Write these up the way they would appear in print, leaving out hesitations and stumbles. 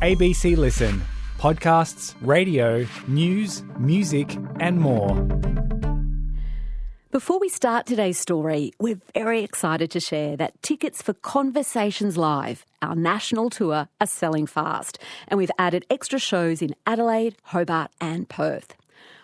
ABC Listen. Podcasts, radio, news, music and more. Before we start today's story, we're very excited to share that tickets for Conversations Live, our national tour, are selling fast. And we've added extra shows in Adelaide, Hobart and Perth.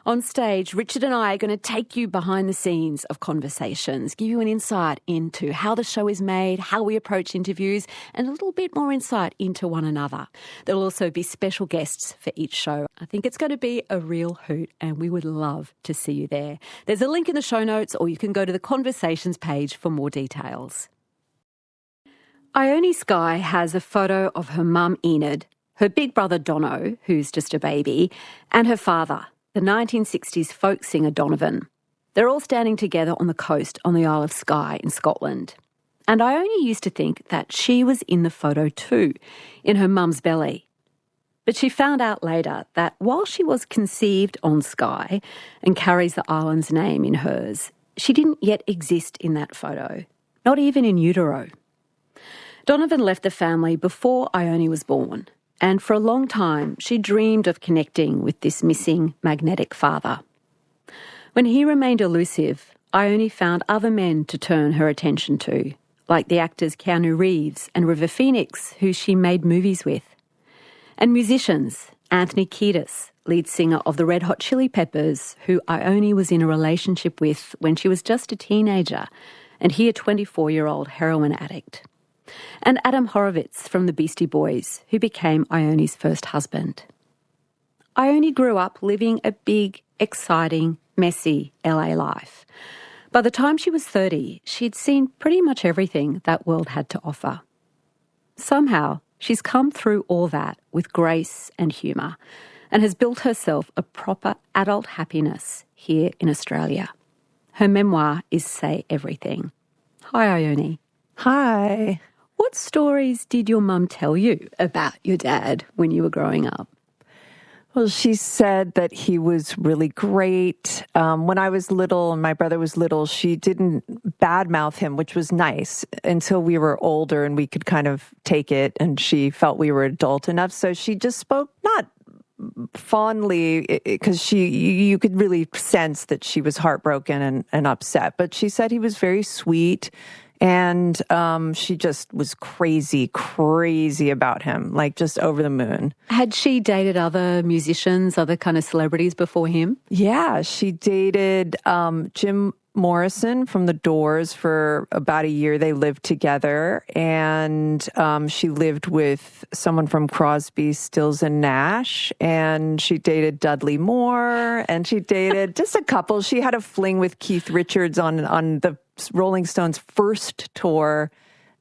On stage, Richard and I are going to take you behind the scenes of Conversations, give you an insight into how the show is made, how we approach interviews, and a little bit more insight into one another. There will also be special guests for each show. I think it's going to be a real hoot, and we would love to see you there. There's a link in the show notes, or you can go to the Conversations page for more details. Ione Skye has a photo of her mum Enid, her big brother Dono, who's just a baby, and her father, the 1960s folk singer Donovan. They're all standing together on the coast on the Isle of Skye in Scotland. And I only used to think that she was in the photo too, in her mum's belly. But she found out later that while she was conceived on Skye and carries the island's name in hers, she didn't yet exist in that photo, not even in utero. Donovan left the family before Ione was born. And for a long time, she dreamed of connecting with this missing magnetic father. When he remained elusive, Ione found other men to turn her attention to, like the actors Keanu Reeves and River Phoenix, who she made movies with. And musicians, Anthony Kiedis, lead singer of the Red Hot Chili Peppers, who Ione was in a relationship with when she was just a teenager, and he a 24-year-old heroin addict. And Adam Horovitz from the Beastie Boys, who became Ione's first husband. Ione grew up living a big, exciting, messy LA life. By the time she was 30, she'd seen pretty much everything that world had to offer. Somehow, she's come through all that with grace and humour and has built herself a proper adult happiness here in Australia. Her memoir is Say Everything. Hi, Ione. Hi. What stories did your mum tell you about your dad when you were growing up? Well, she said that he was really great. When I was little and my brother was little, she didn't badmouth him, which was nice, until we were older and we could kind of take it and she felt we were adult enough. So she just spoke not fondly, because you could really sense that she was heartbroken and upset. But she said he was very sweet. And she just was crazy about him, like just over the moon. Had she dated other musicians, other kind of celebrities before him? Yeah, she dated Jim Morrison from The Doors for about a year. They lived together. And she lived with someone from Crosby, Stills and Nash. And she dated Dudley Moore. And she dated just a couple. She had a fling with Keith Richards on the Rolling Stones' first tour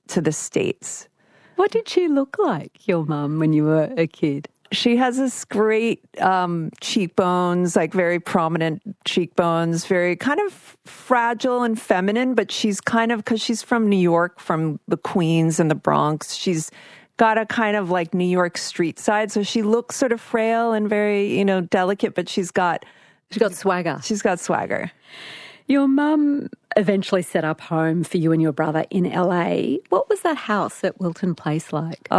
to the States. What did she look like, your mum, when you were a kid? She has this great cheekbones, like very prominent cheekbones, very kind of fragile and feminine, but she's kind of, because she's from New York, from the Queens and the Bronx, she's got a kind of like New York street side. So she looks sort of frail and very, delicate, but she's got swagger. She's got swagger. Your mum eventually set up home for you and your brother in LA. What was that house at Wilton Place like?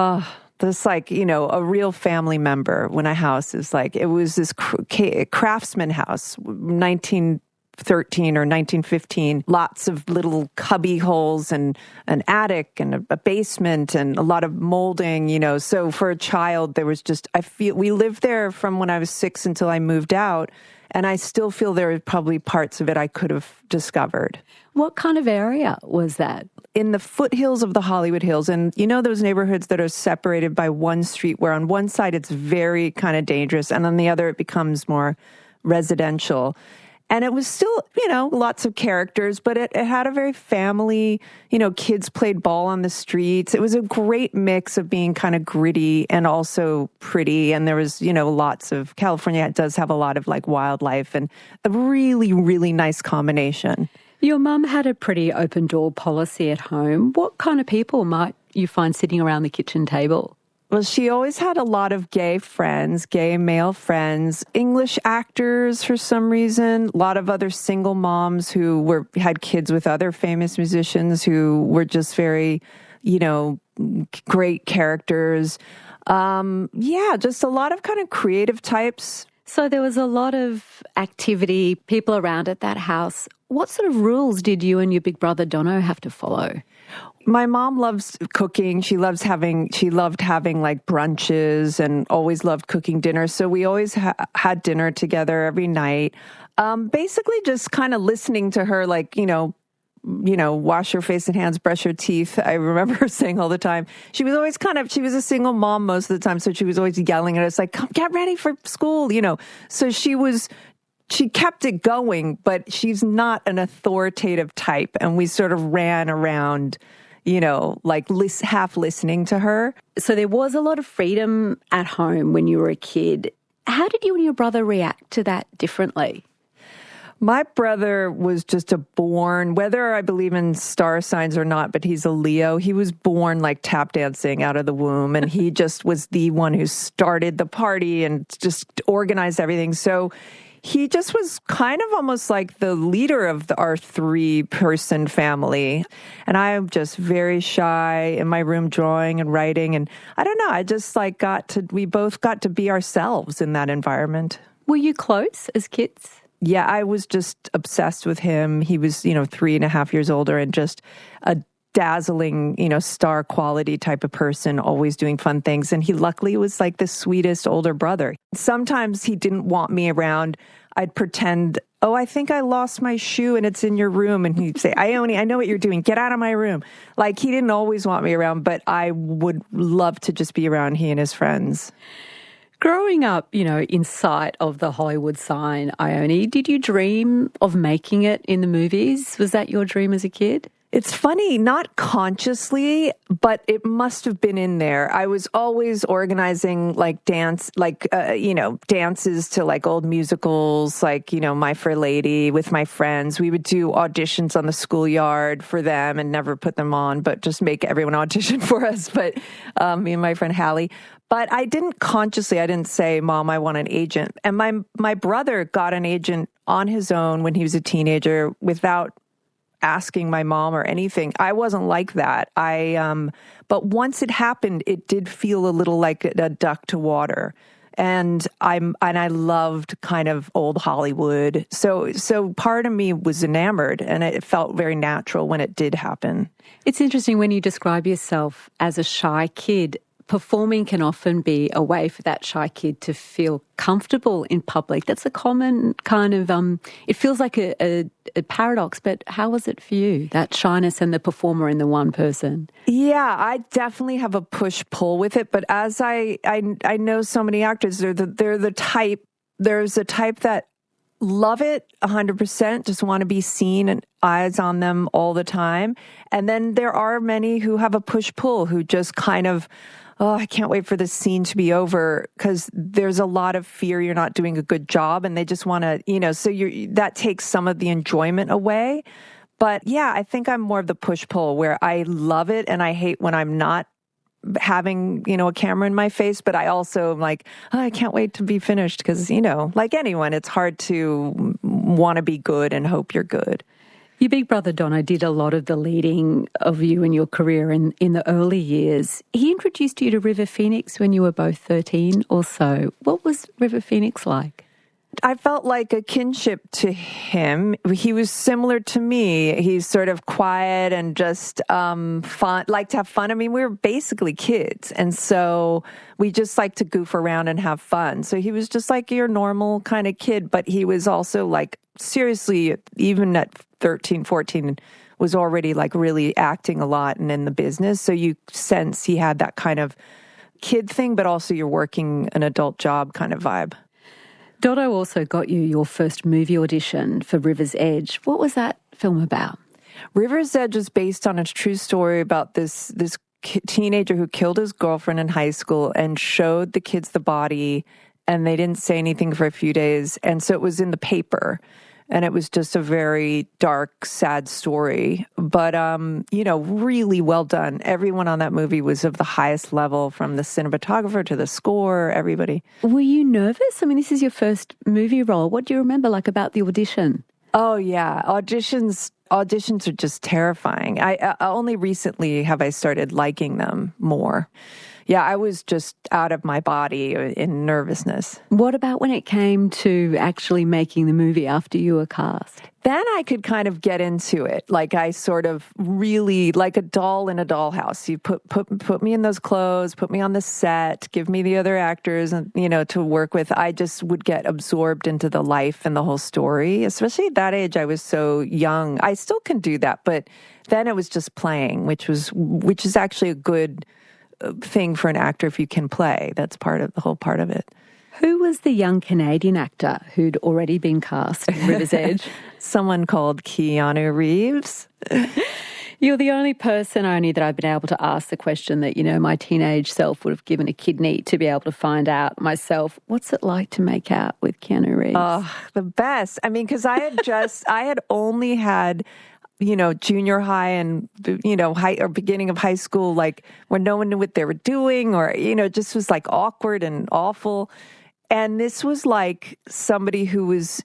This a real family member when a house is like, it was this craftsman house, 1913 or 1915, lots of little cubby holes and an attic and a basement and a lot of molding, So for a child, there was we lived there from when I was 6 until I moved out. And I still feel there are probably parts of it I could have discovered. What kind of area was that? In the foothills of the Hollywood Hills. And those neighborhoods that are separated by one street where on one side it's very kind of dangerous and on the other it becomes more residential. And it was still, lots of characters, but it had a very family, kids played ball on the streets. It was a great mix of being kind of gritty and also pretty. And there was, lots of, California does have a lot of like wildlife and a really, really nice combination. Your mum had a pretty open door policy at home. What kind of people might you find sitting around the kitchen table? Well, she always had a lot of gay friends, gay male friends, English actors for some reason, a lot of other single moms who had kids with other famous musicians who were just very great characters. Just a lot of kind of creative types. So there was a lot of activity, people around at that house. What sort of rules did you and your big brother Dono have to follow? My mom loves cooking. She loved having like brunches and always loved cooking dinner. So we always had dinner together every night. Basically just kind of listening to her, like, wash your face and hands, brush your teeth. I remember her saying all the time. She was always she was a single mom most of the time. So she was always yelling at us like, come get ready for school, So she kept it going, but she's not an authoritative type. And we sort of ran around, half listening to her. So there was a lot of freedom at home when you were a kid. How did you and your brother react to that differently? My brother was just whether I believe in star signs or not, but he's a Leo. He was born like tap dancing out of the womb, and he just was the one who started the party and just organized everything. So he just was kind of almost like the leader of our 3-person family. And I'm just very shy in my room drawing and writing. And I don't know, I just we both got to be ourselves in that environment. Were you close as kids? Yeah, I was just obsessed with him. He was, 3.5 years older and just a dazzling, star quality type of person, always doing fun things. And he luckily was like the sweetest older brother. Sometimes he didn't want me around. I'd pretend, I think I lost my shoe and it's in your room. And he'd say, Ione, I know what you're doing. Get out of my room. Like, he didn't always want me around, but I would love to just be around he and his friends. Growing up, in sight of the Hollywood sign, Ione, did you dream of making it in the movies? Was that your dream as a kid? It's funny, not consciously, but it must have been in there. I was always organizing dances to like old musicals, like, My Fair Lady with my friends. We would do auditions on the schoolyard for them and never put them on, but just make everyone audition for us. But me and my friend Hallie. But I didn't say, Mom, I want an agent. And my brother got an agent on his own when he was a teenager without asking my mom or anything. I wasn't like that. But once it happened, it did feel a little like a duck to water. And I loved kind of old Hollywood. So part of me was enamored, and it felt very natural when it did happen. It's interesting when you describe yourself as a shy kid. Performing can often be a way for that shy kid to feel comfortable in public. That's a common kind of, it feels like a paradox, but how was it for you, that shyness and the performer in the one person? Yeah, I definitely have a push-pull with it, but as I know so many actors, there's a type that love it 100%, just want to be seen and eyes on them all the time. And then there are many who have a push-pull, who just kind of, I can't wait for this scene to be over, because there's a lot of fear you're not doing a good job, and they just want to, so that takes some of the enjoyment away. But yeah, I think I'm more of the push-pull, where I love it and I hate when I'm not having, a camera in my face, but I also am like, I can't wait to be finished, because, like anyone, it's hard to want to be good and hope you're good. Your big brother Dono did a lot of the leading of you in your career in the early years. He introduced you to River Phoenix when you were both 13 or so. What was River Phoenix like? I felt like a kinship to him. He was similar to me. He's sort of quiet and just fun, like to have fun. I mean, we were basically kids, and so we just like to goof around and have fun. So he was just like your normal kind of kid, but he was also like, seriously, even at 13, 14, was already like really acting a lot and in the business. So you sense he had that kind of kid thing, but also you're working an adult job kind of vibe. Dodo also got you your first movie audition for River's Edge. What was that film about? River's Edge is based on a true story about this teenager who killed his girlfriend in high school and showed the kids the body, and they didn't say anything for a few days. And so it was in the paper. And it was just a very dark, sad story, but, really well done. Everyone on that movie was of the highest level, from the cinematographer to the score, everybody. Were you nervous? I mean, this is your first movie role. What do you remember about the audition? Oh yeah, auditions are just terrifying. I only recently have I started liking them more. Yeah, I was just out of my body in nervousness. What about when it came to actually making the movie after you were cast? Then I could kind of get into it. Like I sort of really, like a doll in a dollhouse. You put me in those clothes, put me on the set, give me the other actors, and to work with. I just would get absorbed into the life and the whole story. Especially at that age, I was so young. I still can do that, but then it was just playing, which is actually a good thing for an actor if you can play. That's the whole part of it. Who was the young Canadian actor who'd already been cast in River's Edge? Someone called Keanu Reeves. You're the only person that I've been able to ask the question that, my teenage self would have given a kidney to be able to find out myself. What's it like to make out with Keanu Reeves? Oh, the best. I mean, because I had only had junior high and, high or beginning of high school, like where no one knew what they were doing or, just was like awkward and awful. And this was like somebody who was,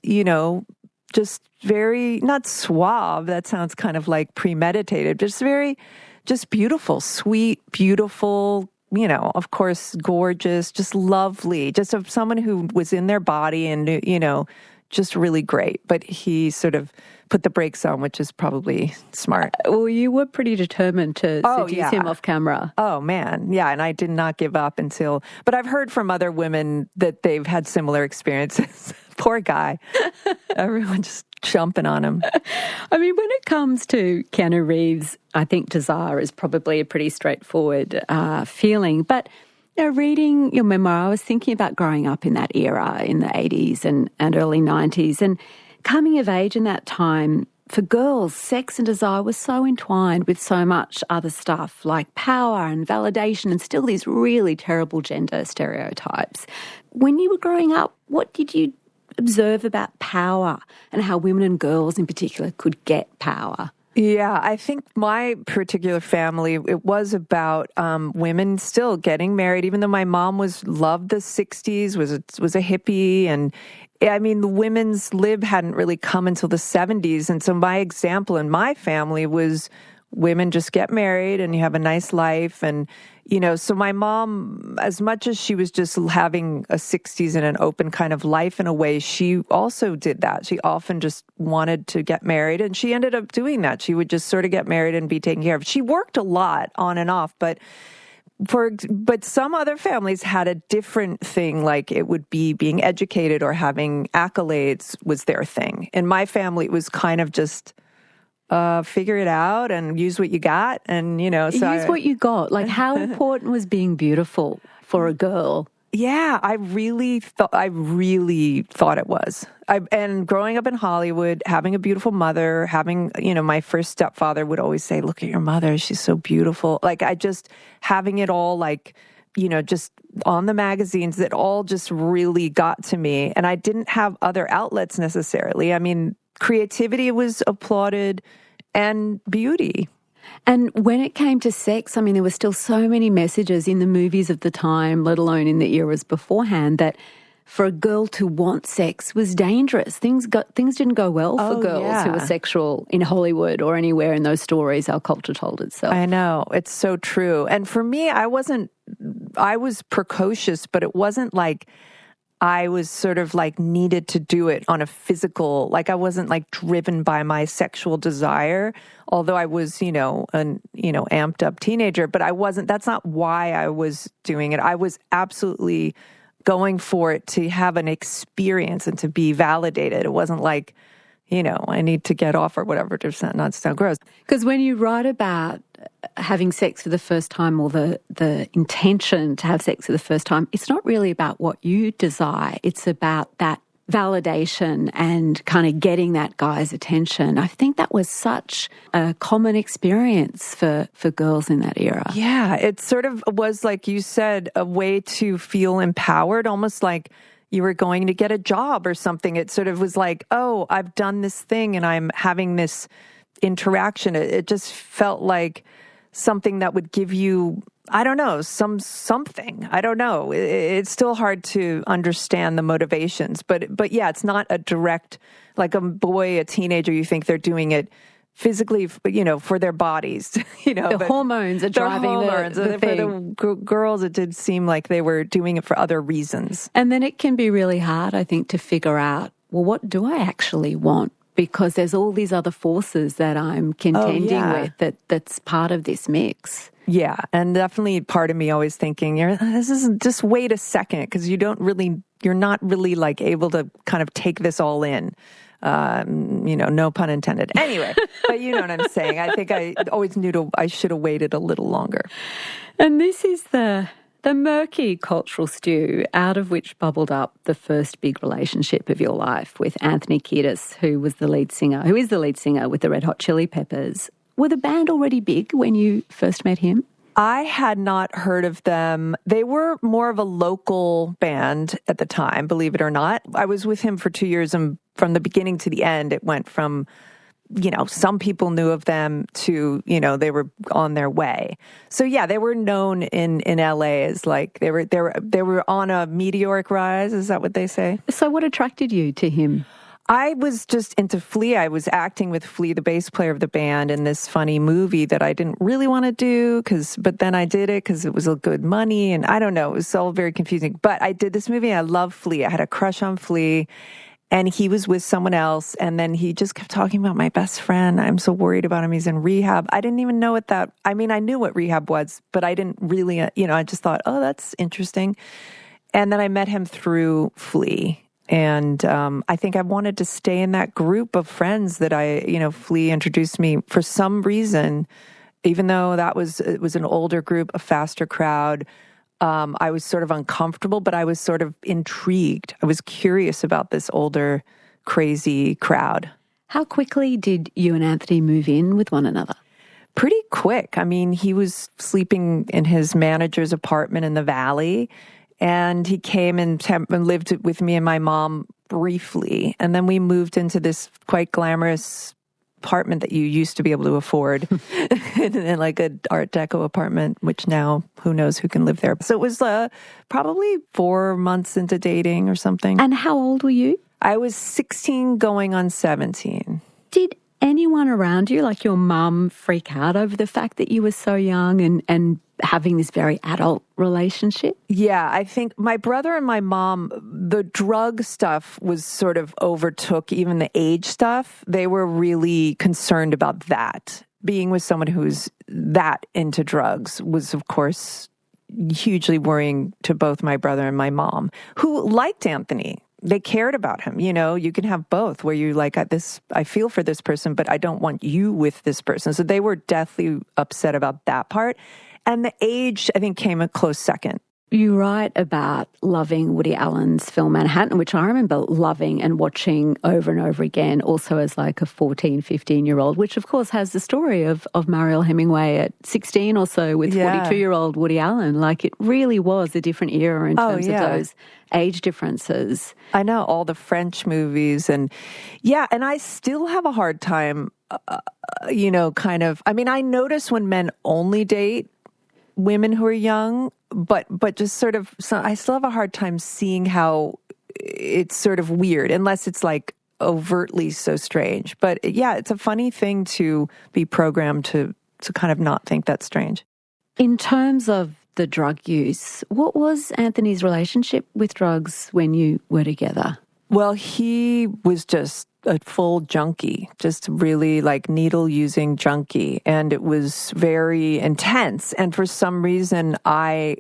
just very, not suave, that sounds kind of like premeditated, just beautiful, sweet, beautiful, of course, gorgeous, just lovely, just of someone who was in their body and, just really great. But he sort of put the brakes on, which is probably smart. Well, you were pretty determined to seduce him off camera. Oh, man. Yeah, and I did not give up but I've heard from other women that they've had similar experiences. Poor guy. Everyone just jumping on him. I mean, when it comes to Keanu Reeves, I think desire is probably a pretty straightforward feeling. But reading your memoir, I was thinking about growing up in that era in the 80s and early 90s and coming of age in that time. For girls, sex and desire was so entwined with so much other stuff like power and validation and still these really terrible gender stereotypes. When you were growing up, what did you observe about power and how women and girls in particular could get power? Yeah, I think my particular family, it was about women still getting married, even though my mom loved the 60s, was a hippie. And I mean, the women's lib hadn't really come until the 70s. And so my example in my family was women just get married and you have a nice life. And, so my mom, as much as she was just having a 60s and an open kind of life in a way, she also did that. She often just wanted to get married and she ended up doing that. She would just sort of get married and be taken care of. She worked a lot on and off, but some other families had a different thing, like it would be being educated or having accolades was their thing. In my family, it was kind of just figure it out and use what you got. And, use what you got. Like, how important was being beautiful for a girl? Yeah, I really thought it was. And growing up in Hollywood, having a beautiful mother, having, my first stepfather would always say, look at your mother, she's so beautiful. Like, having it all like, just on the magazines, that all just really got to me. And I didn't have other outlets necessarily. I mean, creativity was applauded and beauty. And when it came to sex, I mean, there were still so many messages in the movies of the time, let alone in the eras beforehand, that for a girl to want sex was dangerous. Things didn't go well for girls who were sexual in Hollywood or anywhere in those stories our culture told itself. I know. It's so true. And for me, I was precocious, but it wasn't like I was sort of like needed to do it on a physical, like I wasn't like driven by my sexual desire, although I was, an amped up teenager, but that's not why I was doing it. I was absolutely going for it to have an experience and to be validated. It wasn't like, I need to get off or whatever to not sound gross. Because when you write about having sex for the first time or the intention to have sex for the first time, it's not really about what you desire. It's about that validation and kind of getting that guy's attention. I think that was such a common experience for girls in that era. Yeah, it sort of was, like you said, a way to feel empowered, almost like you were going to get a job or something. It sort of was like, oh, I've done this thing and I'm having this interaction. It just felt like something that would give you, I don't know, something. I don't know. It's still hard to understand the motivations, but yeah, it's not a direct, like a boy, a teenager, you think they're doing it physically, for their bodies, The hormones are driving the thing. For the girls, it did seem like they were doing it for other reasons. And then it can be really hard, I think, to figure out, well, what do I actually want? Because there's all these other forces that I'm contending with that's part of this mix. Yeah, and definitely part of me always thinking, this isn't, just wait a second, because you're not really like able to kind of take this all in. No pun intended. Anyway, but you know what I'm saying. I think I always knew I should have waited a little longer. And this is the murky cultural stew out of which bubbled up the first big relationship of your life with Anthony Kiedis, who is the lead singer with the Red Hot Chili Peppers. Were the band already big when you first met him? I had not heard of them. They were more of a local band at the time, believe it or not. I was with him for 2 years, and from the beginning to the end, it went from, some people knew of them to, they were on their way. So yeah, they were known in LA as like they were on a meteoric rise. Is that what they say? So what attracted you to him? I was just into Flea. I was acting with Flea, the bass player of the band, in this funny movie that I didn't really want to do, but then I did it because it was a good money, and I don't know, it was all very confusing. But I did this movie, and I love Flea. I had a crush on Flea, and he was with someone else, and then he just kept talking about my best friend. I'm so worried about him. He's in rehab. I didn't even know I knew what rehab was, but I didn't really, I just thought, oh, that's interesting. And then I met him through Flea. And I think I wanted to stay in that group of friends that Flea introduced me for some reason, even though it was an older group, a faster crowd. I was sort of uncomfortable, but I was sort of intrigued. I was curious about this older, crazy crowd. How quickly did you and Anthony move in with one another? Pretty quick. I mean, he was sleeping in his manager's apartment in the Valley. And he came and lived with me and my mom briefly. And then we moved into this quite glamorous apartment that you used to be able to afford, and like an Art Deco apartment, which now who knows who can live there. So it was probably 4 months into dating or something. And how old were you? I was 16 going on 17. Did anyone around you, like your mum, freak out over the fact that you were so young and having this very adult relationship? Yeah, I think my brother and my mom, the drug stuff was sort of overtook even the age stuff. They were really concerned about that. Being with someone who's that into drugs was, of course, hugely worrying to both my brother and my mom, who liked Anthony. They cared about him. You can have both, where you like, I feel for this person, but I don't want you with this person. So they were deathly upset about that part. And the age, I think, came a close second. You write about loving Woody Allen's film Manhattan, which I remember loving and watching over and over again, also as like a 14, 15-year-old, which of course has the story of Mariel Hemingway at 16 or so with 42-year-old Woody Allen. Like it really was a different era in terms of those age differences. I know, all the French movies. And I still have a hard time, I notice when men only date women who are young, but just sort of, so I still have a hard time seeing how it's sort of weird, unless it's like overtly so strange. But yeah, it's a funny thing to be programmed to kind of not think that's strange. In terms of the drug use, what was Anthony's relationship with drugs when you were together? Well, he was just a full junkie, just really like needle-using junkie. And it was very intense. And for some reason, I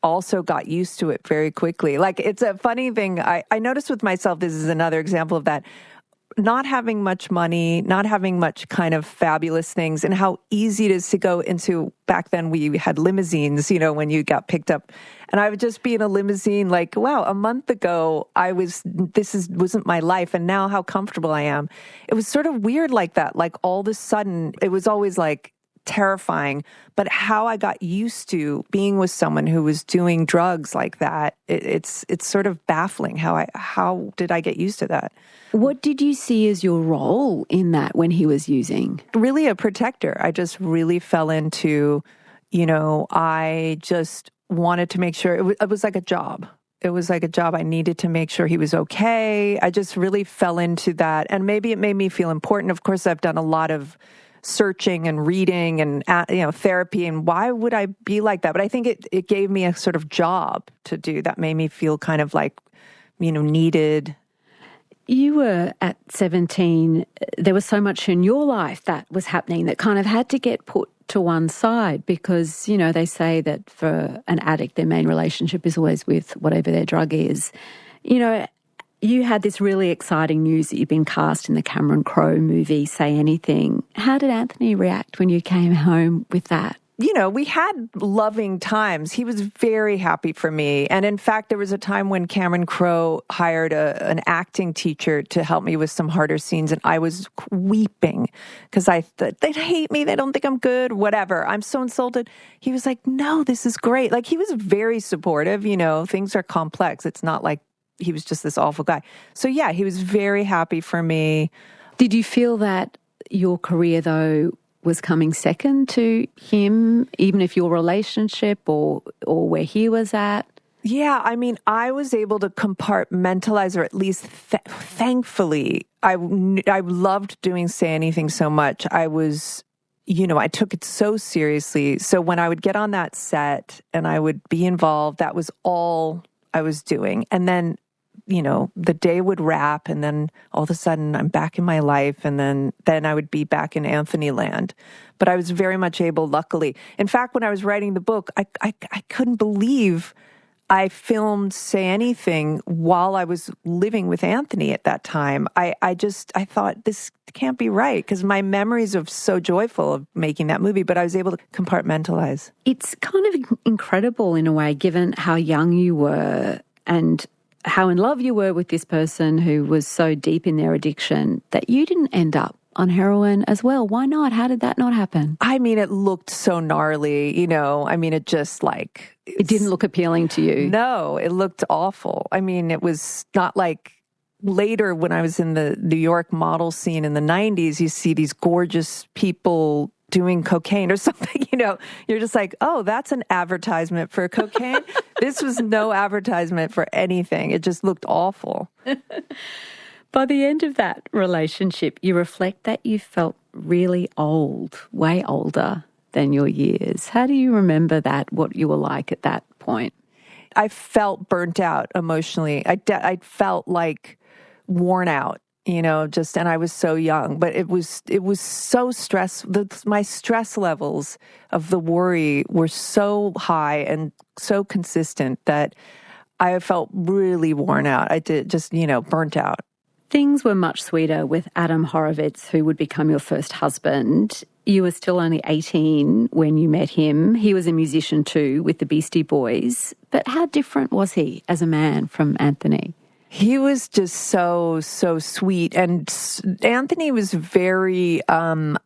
also got used to it very quickly. Like, it's a funny thing. I noticed with myself, this is another example of that, not having much money, not having much kind of fabulous things, and how easy it is to go into, back then we had limousines, when you got picked up. And I would just be in a limousine like, wow, a month ago wasn't my life, and now how comfortable I am. It was sort of weird like that. Like all of a sudden, it was always like terrifying. But how I got used to being with someone who was doing drugs like that, it's sort of baffling. How did I get used to that? What did you see as your role in that when he was using? Really a protector. I just really fell into, I just wanted to make sure it was like a job. It was like a job. I needed to make sure he was okay. I just really fell into that. And maybe it made me feel important. Of course, I've done a lot of searching and reading and, therapy. And why would I be like that? But I think it gave me a sort of job to do that made me feel kind of like, needed. You were at 17. There was so much in your life that was happening that kind of had to get put to one side because, they say that for an addict, their main relationship is always with whatever their drug is. You had this really exciting news that you'd been cast in the Cameron Crowe movie, Say Anything. How did Anthony react when you came home with that? We had loving times. He was very happy for me. And in fact, there was a time when Cameron Crowe hired an acting teacher to help me with some harder scenes. And I was weeping because I thought, they'd hate me. They don't think I'm good, whatever. I'm so insulted. He was like, no, this is great. Like, he was very supportive. Things are complex. It's not like he was just this awful guy. So yeah, he was very happy for me. Did you feel that your career, though, was coming second to him, even if your relationship or where he was at? Yeah, I was able to compartmentalize, or at least thankfully, I loved doing Say Anything so much. I was, I took it so seriously. So when I would get on that set and I would be involved, that was all I was doing. And then the day would wrap and then all of a sudden I'm back in my life and then I would be back in Anthony land. But I was very much able, luckily. In fact, when I was writing the book, I couldn't believe I filmed Say Anything while I was living with Anthony at that time. I thought this can't be right because my memories are so joyful of making that movie, but I was able to compartmentalize. It's kind of incredible in a way, given how young you were and how in love you were with this person who was so deep in their addiction that you didn't end up on heroin as well. Why not? How did that not happen? It looked so gnarly, it just like... It didn't look appealing to you? No, it looked awful. It was not like later when I was in the New York model scene in the 90s, you see these gorgeous people doing cocaine or something, you're just like, oh, that's an advertisement for cocaine. This was no advertisement for anything. It just looked awful. By the end of that relationship, you reflect that you felt really old, way older than your years. How do you remember that, what you were like at that point? I felt burnt out emotionally. I felt like worn out. And I was so young, but it was so stressful. My stress levels of the worry were so high and so consistent that I felt really worn out. I did just, burnt out. Things were much sweeter with Adam Horovitz, who would become your first husband. You were still only 18 when you met him. He was a musician too with the Beastie Boys. But how different was he as a man from Anthony? He was just so sweet. And Anthony was very kind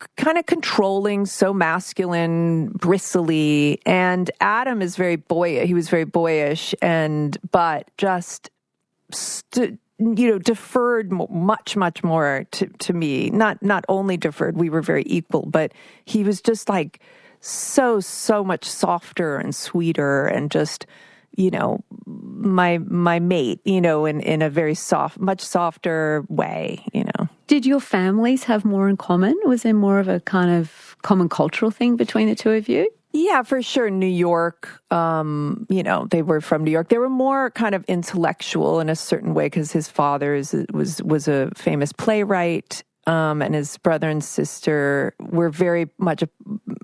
of controlling, so masculine, bristly. And Adam is very boyish. He was very boyish, but just deferred much more to me. Not only deferred, we were very equal, but he was just like so much softer and sweeter and just, my mate, in a very much softer way, Did your families have more in common? Was there more of a kind of common cultural thing between the two of you? Yeah, for sure. New York, they were from New York. They were more kind of intellectual in a certain way because his father was a famous playwright, and his brother and sister were very much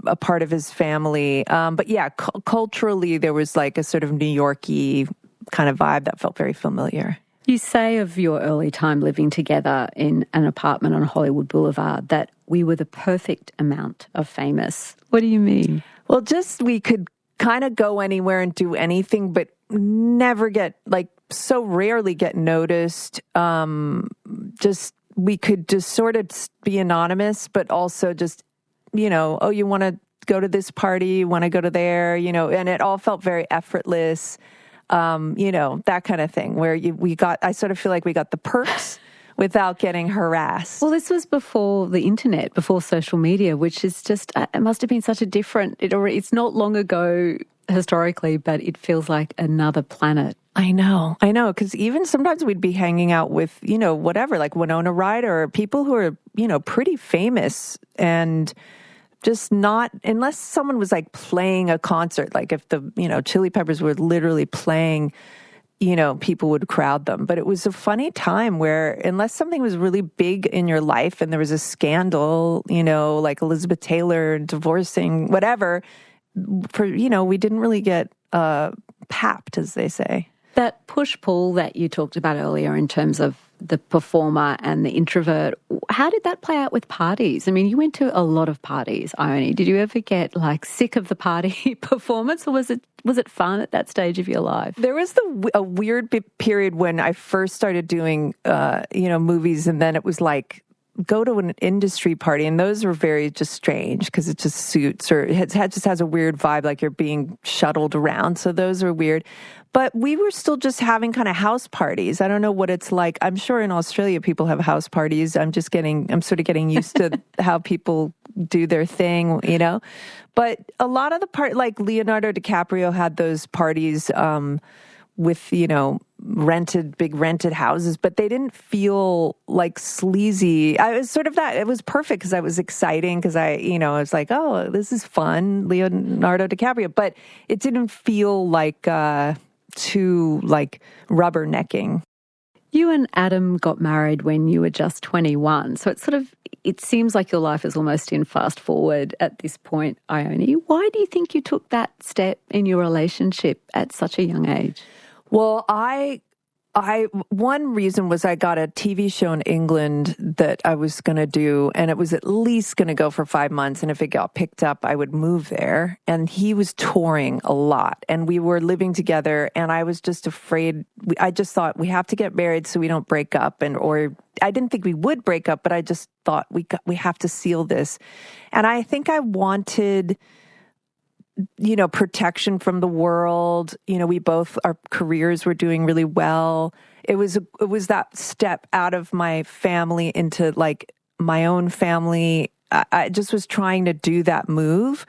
a part of his family. But yeah, culturally, there was like a sort of New York-y kind of vibe that felt very familiar. You say of your early time living together in an apartment on Hollywood Boulevard that we were the perfect amount of famous. What do you mean? Well, just we could kind of go anywhere and do anything, but never so rarely get noticed. We could just sort of be anonymous, but also just oh, you want to go to this party, you want to go to there, and it all felt very effortless, that kind of thing where I sort of feel like we got the perks without getting harassed. Well, this was before the internet, before social media, which is just, it must have been such a different, it's not long ago historically, but it feels like another planet. I know, because even sometimes we'd be hanging out with, whatever, like Winona Ryder, or people who are, pretty famous, and just not, unless someone was like playing a concert, like if the, Chili Peppers were literally playing, people would crowd them. But it was a funny time where unless something was really big in your life and there was a scandal, like Elizabeth Taylor divorcing, whatever, we didn't really get papped, as they say. That push-pull that you talked about earlier in terms of the performer and the introvert, how did that play out with parties? I mean, you went to a lot of parties, Ione. Did you ever get sick of the party performance, or was it fun at that stage of your life? There was a weird period when I first started doing, movies, and then it was like, go to an industry party, and those were very just strange because it just suits, or it just has a weird vibe, like you're being shuttled around. So those are weird. But we were still just having kind of house parties. I don't know what it's like. I'm sure in Australia people have house parties. I'm sort of getting used to how people do their thing, But a lot of like Leonardo DiCaprio had those parties with, big rented houses, but they didn't feel like sleazy. I was sort of that. It was perfect because I was exciting because I was like, oh, this is fun, Leonardo DiCaprio. But it didn't feel like too like rubbernecking. You and Adam got married when you were just 21. So it seems like your life is almost in fast forward at this point, Ione. Why do you think you took that step in your relationship at such a young age? Well, one reason was I got a TV show in England that I was going to do, and it was at least going to go for 5 months. And if it got picked up, I would move there. And he was touring a lot, and we were living together. And I was just afraid. I just thought we have to get married so we don't break up, or I didn't think we would break up, but I just thought we have to seal this. And I think I wanted, protection from the world. We both, our careers were doing really well. It was that step out of my family into like my own family. I just was trying to do that move.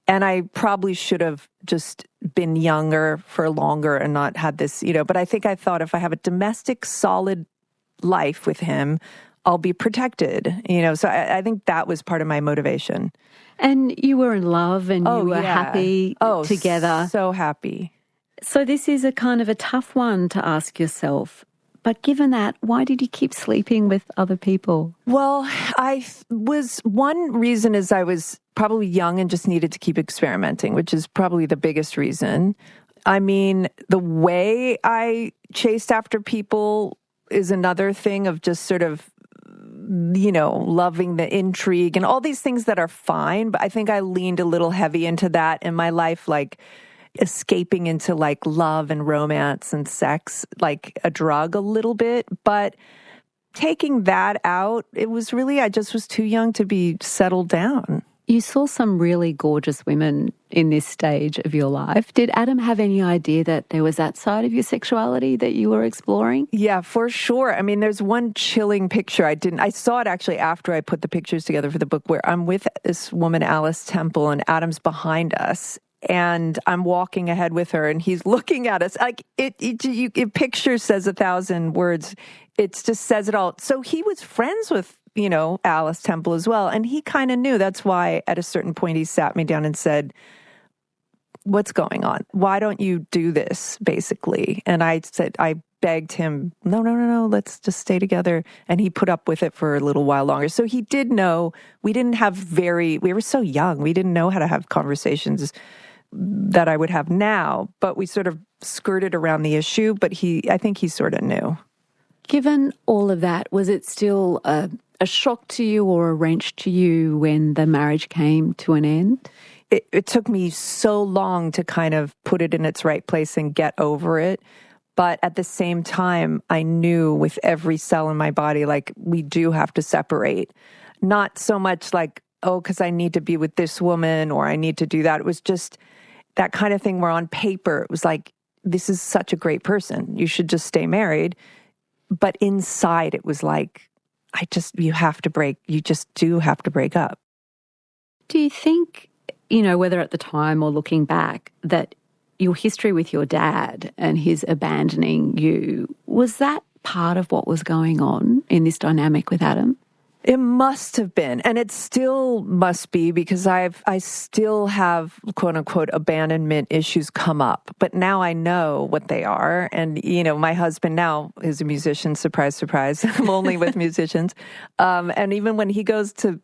And I probably should have just been younger for longer and not had this, but I think I thought if I have a domestic solid life with him, I'll be protected, so I think that was part of my motivation. And you were in love and you were happy together. So happy. So this is a kind of a tough one to ask yourself. But given that, why did you keep sleeping with other people? Well, one reason is I was probably young and just needed to keep experimenting, which is probably the biggest reason. I mean, the way I chased after people is another thing of just sort of, loving the intrigue and all these things that are fine. But I think I leaned a little heavy into that in my life, like escaping into like love and romance and sex, like a drug a little bit. But taking that out, it was really, I just was too young to be settled down. You saw some really gorgeous women in this stage of your life. Did Adam have any idea that there was that side of your sexuality that you were exploring? Yeah, for sure. I mean, there's one chilling picture. I saw it actually after I put the pictures together for the book, where I'm with this woman, Alice Temple, and Adam's behind us. And I'm walking ahead with her, and he's looking at us. Like, it picture says 1,000 words. It just says it all. So he was friends with, Alice Temple as well. And he kind of knew. That's why at a certain point he sat me down and said, what's going on? Why don't you do this, basically? And I begged him, no, let's just stay together. And he put up with it for a little while longer. So he did know. We were so young. We didn't know how to have conversations that I would have now, but we sort of skirted around the issue. But I think he sort of knew. Given all of that, was it still a shock to you or a wrench to you when the marriage came to an end? It took me so long to kind of put it in its right place and get over it. But at the same time, I knew with every cell in my body, like, we do have to separate. Not so much like, oh, because I need to be with this woman or I need to do that. It was just that kind of thing where on paper it was like, this is such a great person. You should just stay married. But inside it was like, you just do have to break up. Do you think, whether at the time or looking back, that your history with your dad and his abandoning you, was that part of what was going on in this dynamic with Adam? It must have been, and it still must be, because I still have quote unquote abandonment issues come up. But now I know what they are, and my husband now is a musician. Surprise, surprise! I'm only with musicians, and even when he goes to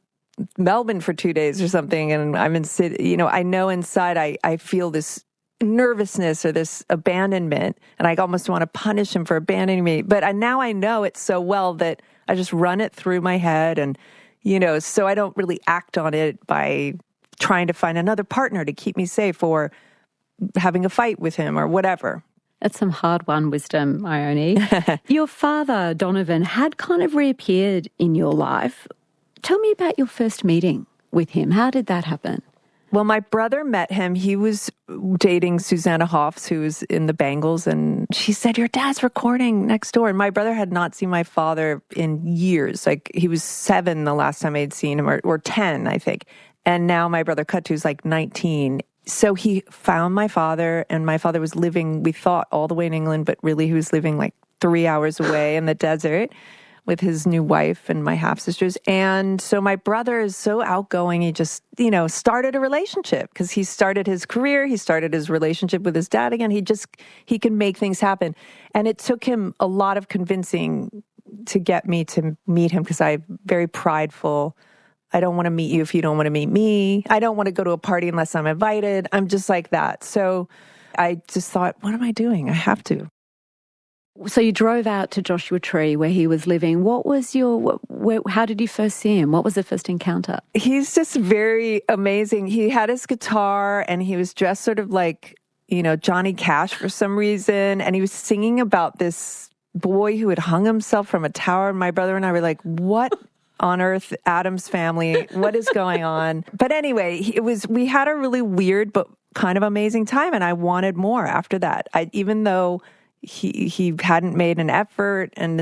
Melbourne for 2 days or something, and I'm in city, I know inside I feel this nervousness or this abandonment, and I almost want to punish him for abandoning me. But now I know it so well that I just run it through my head, and so I don't really act on it by trying to find another partner to keep me safe or having a fight with him or whatever. That's some hard-won wisdom, Ione. Your father, Donovan, had kind of reappeared in your life. Tell me about your first meeting with him. How did that happen? Well, my brother met him. He was dating Susanna Hoffs, who was in the Bangles, and she said, your dad's recording next door. And my brother had not seen my father in years. Like, he was 7 the last time I'd seen him, or 10, I think. And now my brother Katu's like 19. So he found my father, and my father was living, we thought, all the way in England, but really he was living like 3 hours away in the desert with his new wife and my half-sisters. And so my brother is so outgoing. He just, started a relationship because he started his career. He started his relationship with his dad again. He can make things happen. And it took him a lot of convincing to get me to meet him, because I'm very prideful. I don't want to meet you if you don't want to meet me. I don't want to go to a party unless I'm invited. I'm just like that. So I just thought, what am I doing? I have to. So you drove out to Joshua Tree where he was living. What was how did you first see him? What was the first encounter? He's just very amazing. He had his guitar and he was dressed sort of like, Johnny Cash for some reason. And he was singing about this boy who had hung himself from a tower. And my brother and I were like, what on earth, Adam's family? What is going on? But anyway, we had a really weird but kind of amazing time. And I wanted more after that. Even though he hadn't made an effort, and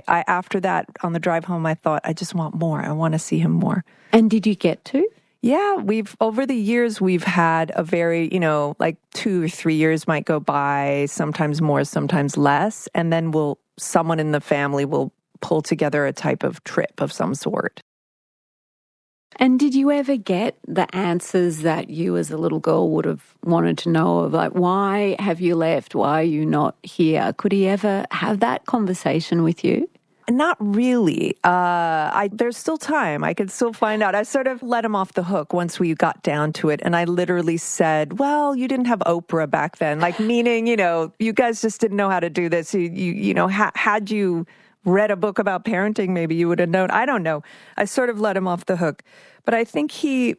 after that, on the drive home, I thought, I just want more. I want to see him more. And did you get to? Yeah, over the years, we've had a very, like 2 or 3 years might go by, sometimes more, sometimes less. And then someone in the family will pull together a type of trip of some sort. And did you ever get the answers that you as a little girl would have wanted to know, of like, why have you left? Why are you not here? Could he ever have that conversation with you? Not really. There's still time. I could still find out. I sort of let him off the hook once we got down to it. And I literally said, well, you didn't have Oprah back then. Like, meaning, you guys just didn't know how to do this. Had you read a book about parenting, maybe you would have known. I don't know. I sort of let him off the hook. But I think he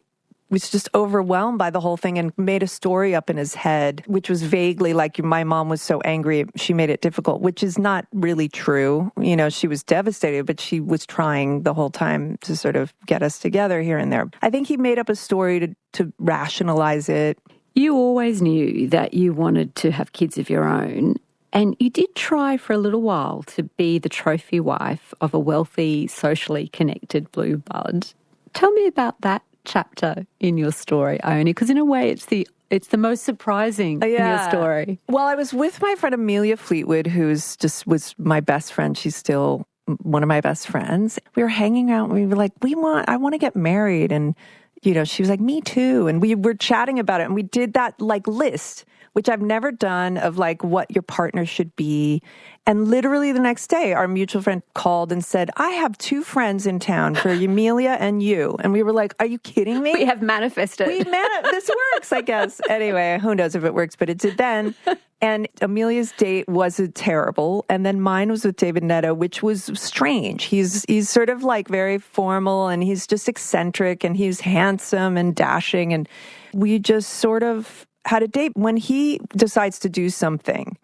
was just overwhelmed by the whole thing and made a story up in his head, which was vaguely like, my mom was so angry, she made it difficult, which is not really true. She was devastated, but she was trying the whole time to sort of get us together here and there. I think he made up a story to rationalize it. You always knew that you wanted to have kids of your own. And you did try for a little while to be the trophy wife of a wealthy, socially connected blue bud. Tell me about that chapter in your story, Ione, because in a way it's the most surprising in your story. Well, I was with my friend Amelia Fleetwood, was my best friend. She's still one of my best friends. We were hanging out and we were like, I want to get married. And, she was like, me too. And we were chatting about it, and we did that like list, which I've never done, of like what your partner should be. And literally the next day, our mutual friend called and said, I have 2 friends in town for Amelia and you. And we were like, are you kidding me? We have manifested. This works, I guess. Anyway, who knows if it works, but it did then. And Amelia's date was terrible. And then mine was with David Netto, which was strange. He's sort of like very formal, and he's just eccentric, and he's handsome and dashing. And we just sort of had a date. When he decides to do something,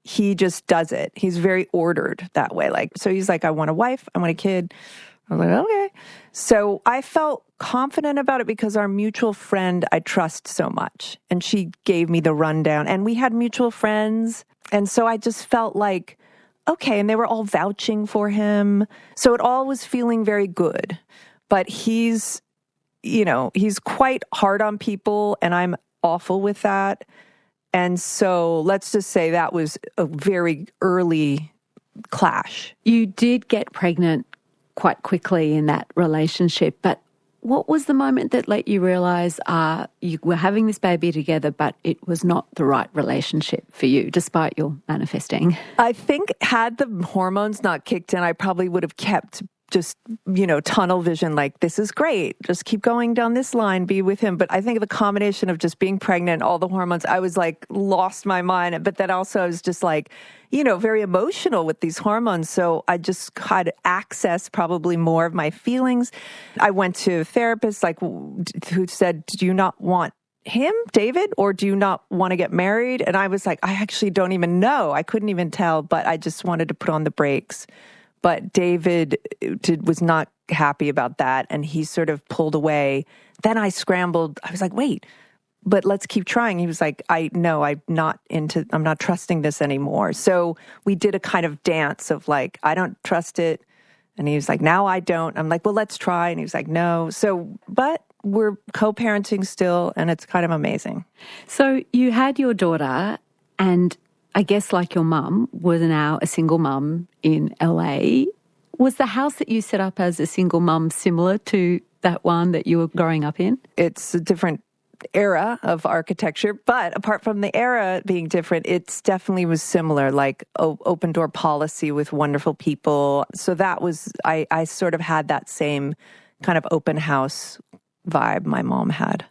he just does it. He's very ordered that way. So he's like, I want a wife, I want a kid. I was like, okay. So I felt confident about it because our mutual friend I trust so much. And she gave me the rundown. And we had mutual friends. And so I just felt like, okay, and they were all vouching for him. So it all was feeling very good. But he's quite hard on people, and I'm awful with that. And so let's just say that was a very early clash. You did get pregnant quite quickly in that relationship, but what was the moment that let you realise you were having this baby together, but it was not the right relationship for you, despite your manifesting? I think had the hormones not kicked in, I probably would have kept just, tunnel vision, like, this is great. Just keep going down this line, be with him. But I think the combination of just being pregnant, all the hormones, I was like, lost my mind. But then also I was just like, very emotional with these hormones. So I just had access probably more of my feelings. I went to a therapist who said, do you not want him, David, or do you not want to get married? And I was like, I actually don't even know. I couldn't even tell, but I just wanted to put on the brakes. But David was not happy about that, and he sort of pulled away. Then I scrambled. I was like, wait, but let's keep trying. He was like, I'm not trusting this anymore. So we did a kind of dance of like, I don't trust it. And he was like, now I don't. I'm like, well, let's try. And he was like, no. So, but we're co-parenting still, and it's kind of amazing. So you had your daughter, and I guess like your mum was now a single mum in LA. Was the house that you set up as a single mum similar to that one that you were growing up in? It's a different era of architecture, but apart from the era being different, it definitely was similar, like open door policy with wonderful people. So that was, I sort of had that same kind of open house vibe my mom had.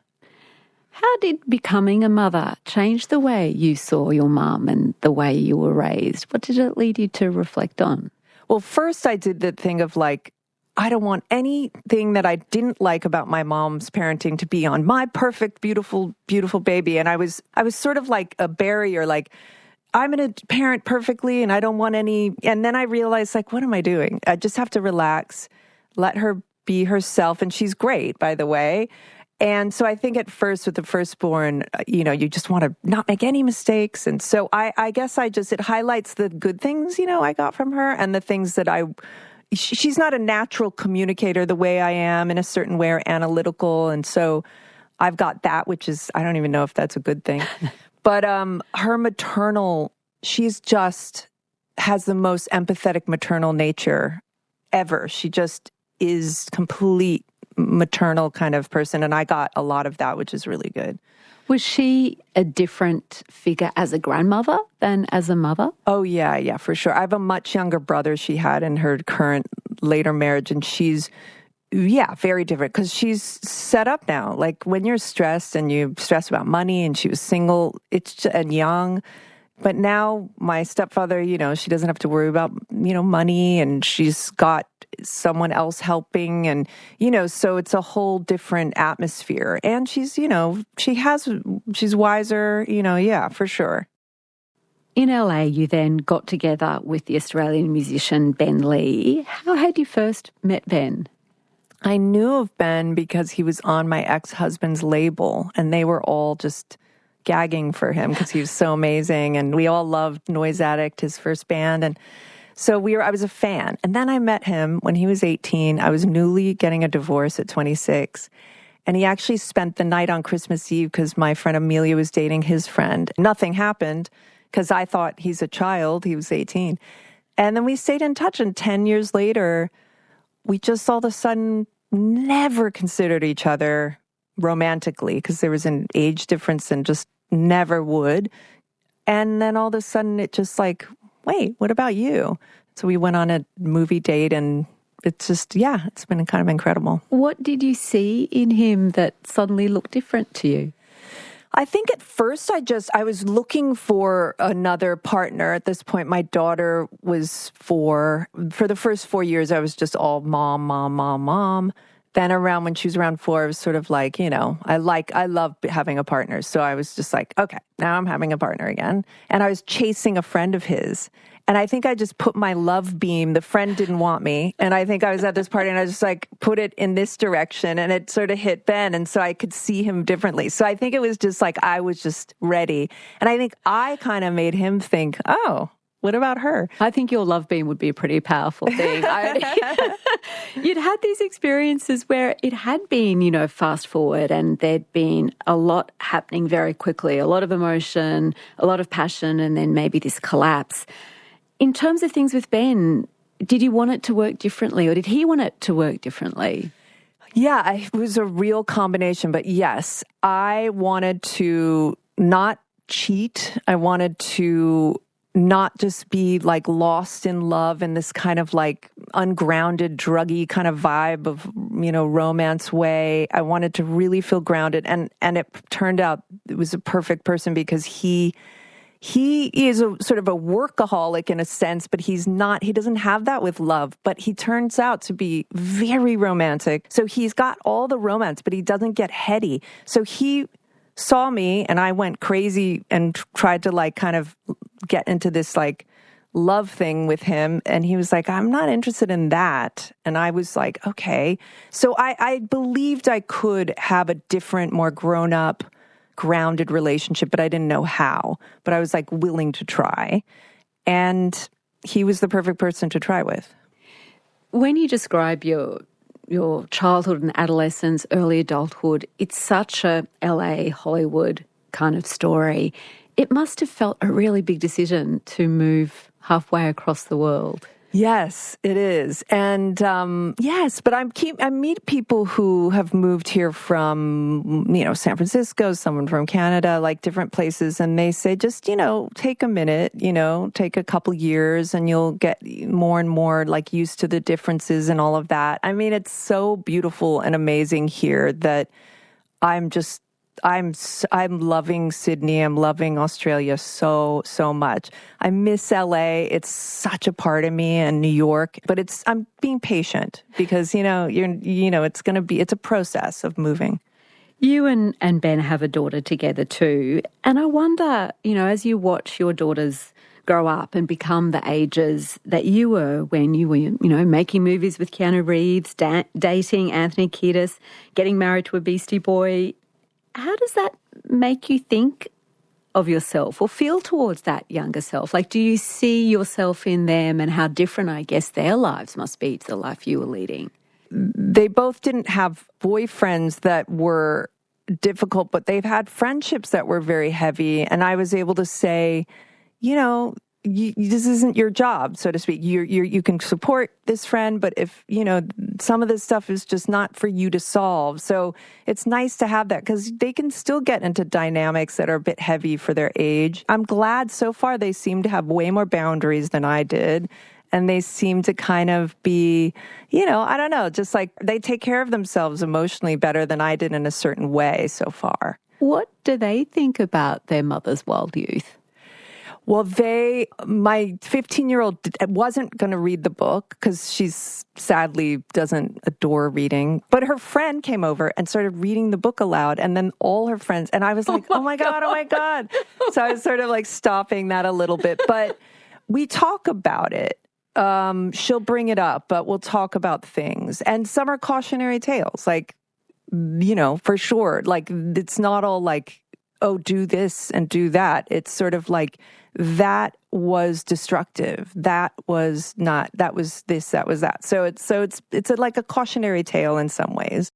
How did becoming a mother change the way you saw your mum and the way you were raised? What did it lead you to reflect on? Well, first I did the thing of like, I don't want anything that I didn't like about my mom's parenting to be on my perfect, beautiful, beautiful baby. And I was sort of like a barrier, like, I'm going to parent perfectly and I don't want any. And then I realized, like, what am I doing? I just have to relax, let her be herself. And she's great, by the way. And so I think at first with the firstborn, you just want to not make any mistakes. And so I guess it highlights the good things, I got from her, and the things that she's not a natural communicator the way I am, in a certain way, or analytical. And so I've got that, which is, I don't even know if that's a good thing. But her maternal, she's just has the most empathetic maternal nature ever. She just is complete maternal kind of person, and I got a lot of that, which is really good. Was she a different figure as a grandmother than as a mother? Oh, yeah, for sure. I have a much younger brother she had in her current later marriage, and she's, very different because she's set up now. Like when you're stressed and you stress about money, and she was single and young. But now my stepfather, she doesn't have to worry about, money, and she's got someone else helping, and, so it's a whole different atmosphere. And she's, she's wiser, for sure. In LA, you then got together with the Australian musician Ben Lee. How had you first met Ben? I knew of Ben because he was on my ex-husband's label, and they were all just gagging for him because he was so amazing, and we all loved Noise Addict, his first band, and so I was a fan. And then I met him when he was 18. I was newly getting a divorce at 26, and he actually spent the night on Christmas Eve because my friend Amelia was dating his friend. Nothing happened because I thought he's a child. He was 18. And then we stayed in touch, and 10 years later, we just all of a sudden never considered each other romantically because there was an age difference and just never would. And then all of a sudden it just like, wait, what about you? So we went on a movie date, and it's just, it's been kind of incredible. What did you see in him that suddenly looked different to you? I think at first I was looking for another partner. At this point, my daughter was 4. For the first 4 years, I was just all mom. Then around when she was around 4, I was sort of like, I love having a partner. So I was just like, okay, now I'm having a partner again. And I was chasing a friend of his. And I think I just put my love beam, the friend didn't want me. And I think I was at this party and I just like put it in this direction and it sort of hit Ben. And so I could see him differently. So I think it was just like, I was just ready. And I think I kind of made him think, oh, what about her? I think your love beam would be a pretty powerful thing. You'd had these experiences where it had been, you know, fast forward and there'd been a lot happening very quickly, a lot of emotion, a lot of passion, and then maybe this collapse. In terms of things with Ben, did you want it to work differently or did he want it to work differently? Yeah, it was a real combination. But yes, I wanted to not cheat. I wanted to not just be like lost in love in this kind of like ungrounded, druggy kind of vibe of, you know, romance way. I wanted to really feel grounded. And it turned out it was a perfect person because he is a sort of a workaholic in a sense, but he doesn't have that with love, but he turns out to be very romantic. So he's got all the romance, but he doesn't get heady. So he saw me and I went crazy and tried to like kind of get into this like love thing with him. And he was like, I'm not interested in that. And I was like, okay. So I believed I could have a different, more grown up, grounded relationship, but I didn't know how. But I was like willing to try. And he was the perfect person to try with. When you describe your childhood and adolescence, early adulthood, it's such a LA, Hollywood kind of story. It must have felt a really big decision to move halfway across the world. Yes, it is. And yes, but I meet people who have moved here from, you know, San Francisco, someone from Canada, like different places, and they say just, you know, take a minute, you know, take a couple years and you'll get more and more like used to the differences and all of that. I mean, it's so beautiful and amazing here that I'm loving Sydney. I'm loving Australia so much. I miss LA. It's such a part of me, and New York. But I'm being patient because it's a process of moving. You and Ben have a daughter together too, and I wonder, you know, as you watch your daughters grow up and become the ages that you were when you were, you know, making movies with Keanu Reeves, dating Anthony Kiedis, getting married to a Beastie Boy. How does that make you think of yourself or feel towards that younger self? Like, do you see yourself in them and how different, I guess, their lives must be to the life you were leading? They both didn't have boyfriends that were difficult, but they've had friendships that were very heavy. And I was able to say, you know, this isn't your job, so to speak. You can support this friend, but if, you know, some of this stuff is just not for you to solve. So it's nice to have that because they can still get into dynamics that are a bit heavy for their age. I'm glad so far they seem to have way more boundaries than I did. And they seem to kind of be, you know, I don't know, just like they take care of themselves emotionally better than I did in a certain way so far. What do they think about their mother's wild youth? Well, my 15-year-old wasn't going to read the book because she's sadly doesn't adore reading. But her friend came over and started reading the book aloud. And then all her friends, and I was like, oh my God. So I was sort of like stopping that a little bit. But we talk about it. She'll bring it up, but we'll talk about things. And some are cautionary tales, like, you know, for sure. Like, it's not all like, oh, do this and do that. It's sort of like, that was destructive. That was not, that was this, that was that. So it's like a cautionary tale in some ways.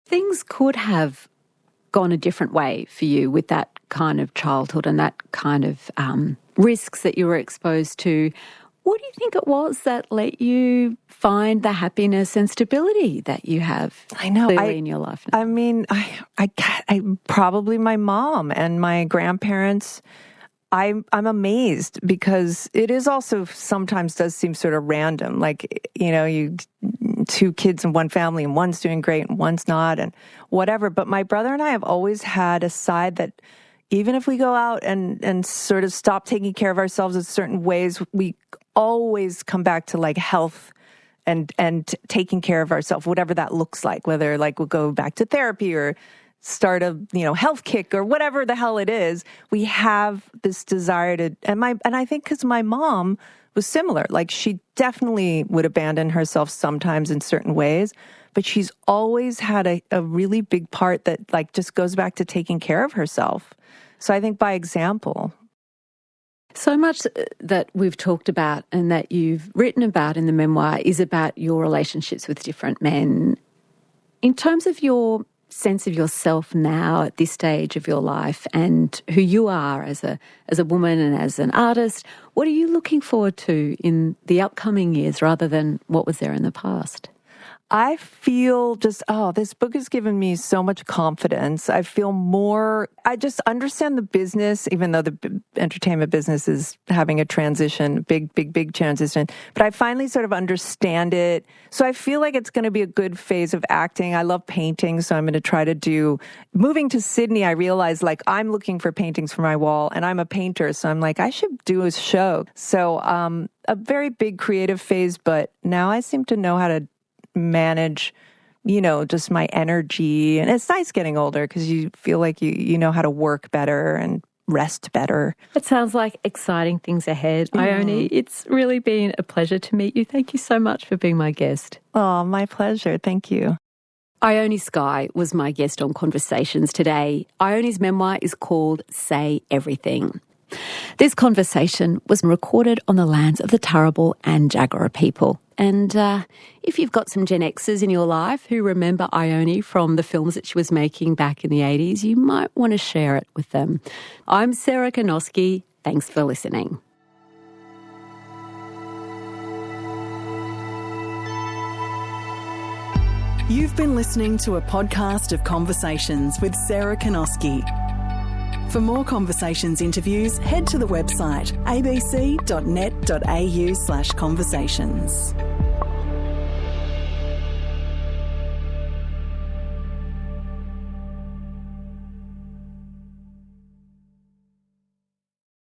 Things could have gone a different way for you with that kind of childhood and that kind of risks that you were exposed to. What do you think it was that let you find the happiness and stability that you have clearly in your life now? I mean, I probably my mom and my grandparents. I'm amazed because it is also sometimes does seem sort of random. Like, you know, you two kids in one family and one's doing great and one's not and whatever. But my brother and I have always had a side that even if we go out and sort of stop taking care of ourselves in certain ways, we always come back to like health and taking care of ourselves, whatever that looks like, whether like we'll go back to therapy or start a, health kick or whatever the hell it is, we have this desire to, and I think because my mom was similar. Like, she definitely would abandon herself sometimes in certain ways, but she's always had a really big part that like just goes back to taking care of herself. So I think by example. So much that we've talked about and that you've written about in the memoir is about your relationships with different men. In terms of your sense of yourself now at this stage of your life and who you are as a woman and as an artist, what are you looking forward to in the upcoming years rather than what was there in the past? I feel just, this book has given me so much confidence. I feel I just understand the business, even though the entertainment business is having a transition, big transition. But I finally sort of understand it. So I feel like it's going to be a good phase of acting. I love painting, so I'm going to try to moving to Sydney, I realized like I'm looking for paintings for my wall and I'm a painter. So I'm like, I should do a show. So a very big creative phase, but now I seem to know how to manage, just my energy. And it's nice getting older because you feel like you know how to work better and rest better. It sounds like exciting things ahead. Ione, it's really been a pleasure to meet you. Thank you so much for being my guest. Oh, my pleasure. Thank you. Ione Skye was my guest on Conversations today. Ione's memoir is called Say Everything. This conversation was recorded on the lands of the Turrbal and Jagera people. And if you've got some Gen Xers in your life who remember Ione from the films that she was making back in the 80s, you might want to share it with them. I'm Sarah Konoski. Thanks for listening. You've been listening to a podcast of Conversations with Sarah Konoski. For more Conversations interviews, head to the website abc.net.au/conversations.